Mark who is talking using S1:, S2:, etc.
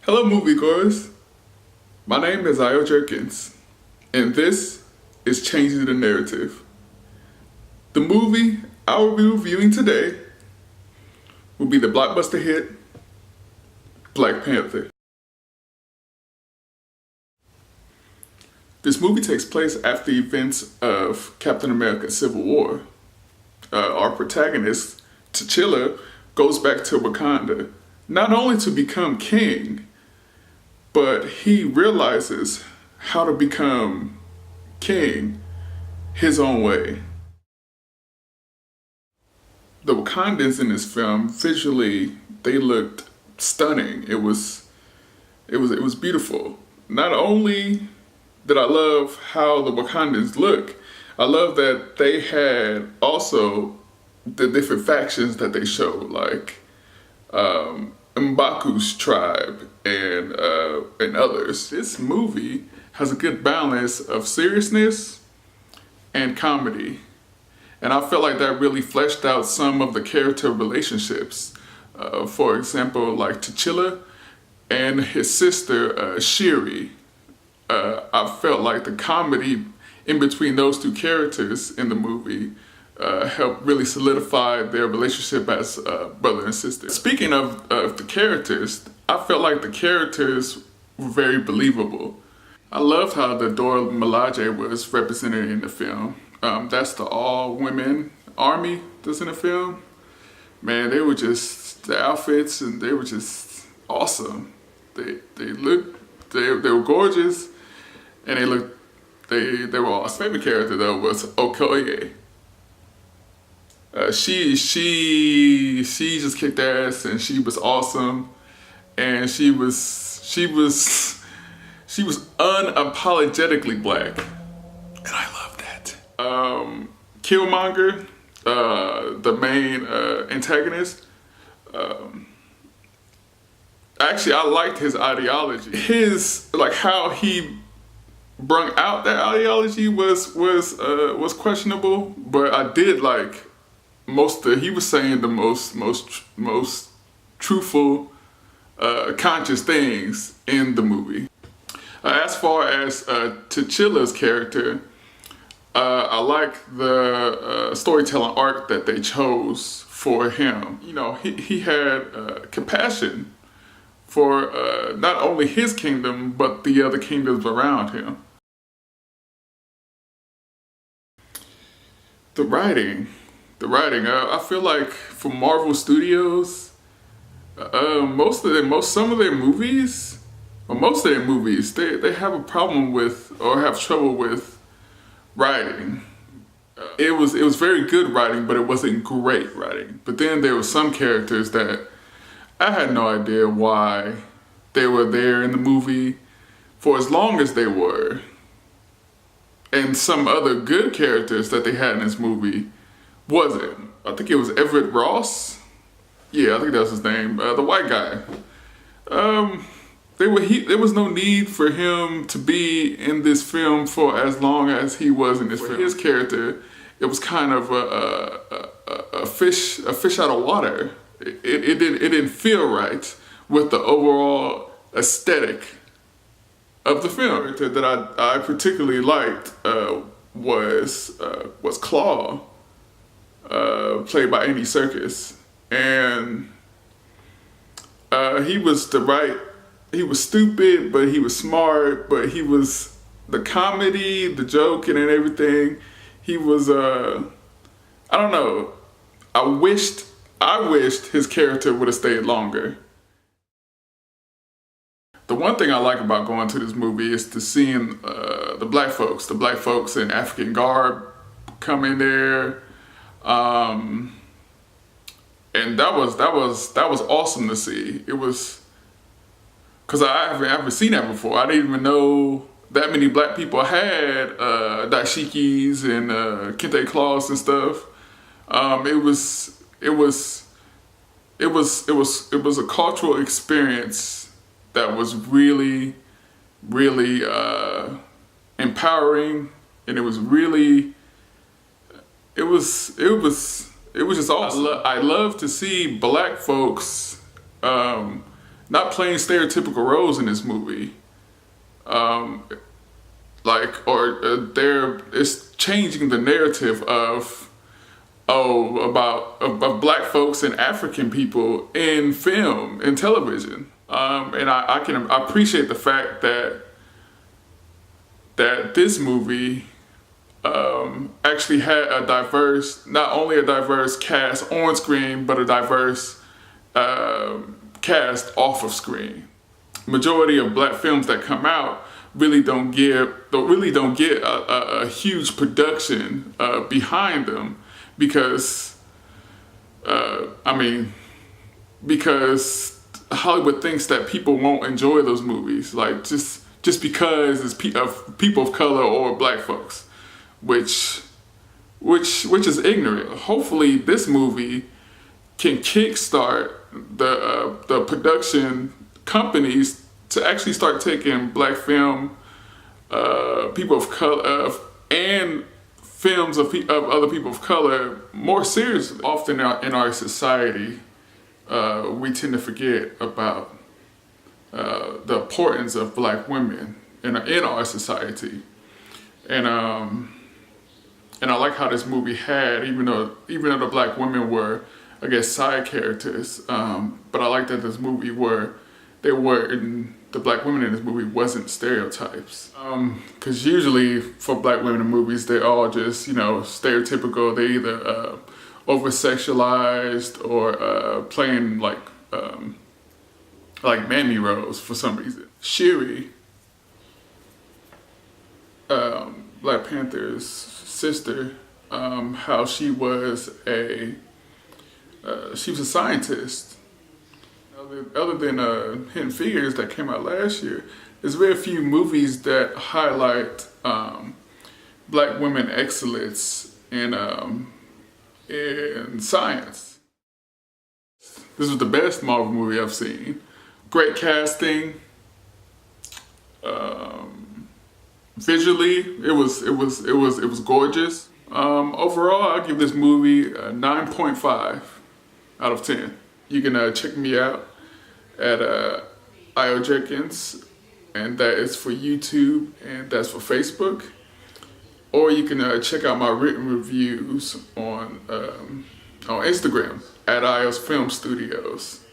S1: Hello moviegoers, my name is Io Jerkins, and this is Changing the Narrative. The movie I will be reviewing today will be the blockbuster hit, Black Panther. This movie takes place after the events of Captain America Civil War. Our protagonist, T'Challa, goes back to Wakanda, not only to become king, but he realizes how to become king his own way. The Wakandans in this film, visually, they looked stunning. It was beautiful. Not only did I love how the Wakandans look, I love that they had also the different factions that they showed, like M'Baku's tribe and others. This movie has a good balance of seriousness and comedy, and I felt like that really fleshed out some of the character relationships. For example, like T'Challa and his sister Shuri. I felt like the comedy in between those two characters in the movie helped really solidify their relationship as brother and sister. Speaking of the characters, I felt like the characters were very believable. I loved how the Dora Milaje was represented in the film. That's the all-women army that's in the film. Man, they were just, the outfits, and they were just awesome. They were gorgeous, and they were awesome. My favorite character though was Okoye. She just kicked ass, and she was awesome, and she was unapologetically black, and I love that. Killmonger, the main antagonist. Actually, I liked his ideology. Like how he brung out that ideology was questionable, but I did like he was saying the most truthful, conscious things in the movie. As far as T'Challa's character, I like the storytelling arc that they chose for him. You know, he had compassion for not only his kingdom, but the other kingdoms around him. The writing, I feel like for Marvel Studios, most of their movies, they have a problem with, or have trouble with, writing. It was very good writing, but it wasn't great writing. But then there were some characters that I had no idea why they were there in the movie for as long as they were. And some other good characters that they had in this movie wasn't. I think it was Everett Ross. Yeah, I think that was his name. The white guy. There was no need for him to be in this film for as long as he was in this film. His character, it was kind of a fish out of water. It didn't feel right with the overall aesthetic of the film. That I particularly liked was Claw, played by Andy Serkis, and he was stupid, but he was smart, but he was the comedy, the joking, and everything. He was I don't know. I wished his character would have stayed longer. The one thing I like about going to this movie is to seeing the black folks in African garb come in there, and that was awesome to see. It was, because I haven't seen that before. I didn't even know that many black people had dashikis and kente cloths and stuff. It was a cultural experience that was really, really empowering, and it was just awesome. I love to see black folks not playing stereotypical roles in this movie. It's changing the narrative of about black folks and African people in film and television. And I appreciate the fact that this movie actually had not only a diverse cast on screen, but a diverse cast off of screen. Majority of black films that come out really don't get a huge production behind them because Hollywood thinks that people won't enjoy those movies, like just because it's of people of color or black folks, which is ignorant. Hopefully, this movie can kickstart the production companies to actually start taking black film, people of color, and films of other people of color more seriously. Often in our society, we tend to forget about the importance of black women in our society, and I like how this movie had, even though the black women were, I guess, side characters, but I like that this movie the black women in this movie wasn't stereotypes. Because usually for black women in movies, they're all just, stereotypical. They either over-sexualized or playing like mammy roles for some reason. Shuri, Black Panther's sister, how she was a scientist. Other than Hidden Figures that came out last year, there's very few movies that highlight black women excellence in science. This was the best Marvel movie I've seen. Great casting. Visually, it was gorgeous. Overall, I'll give this movie a 9.5 out of 10. You can check me out at I.O. Jenkins, and that is for YouTube and that's for Facebook. Or you can check out my written reviews on Instagram at I.O. Film Studios.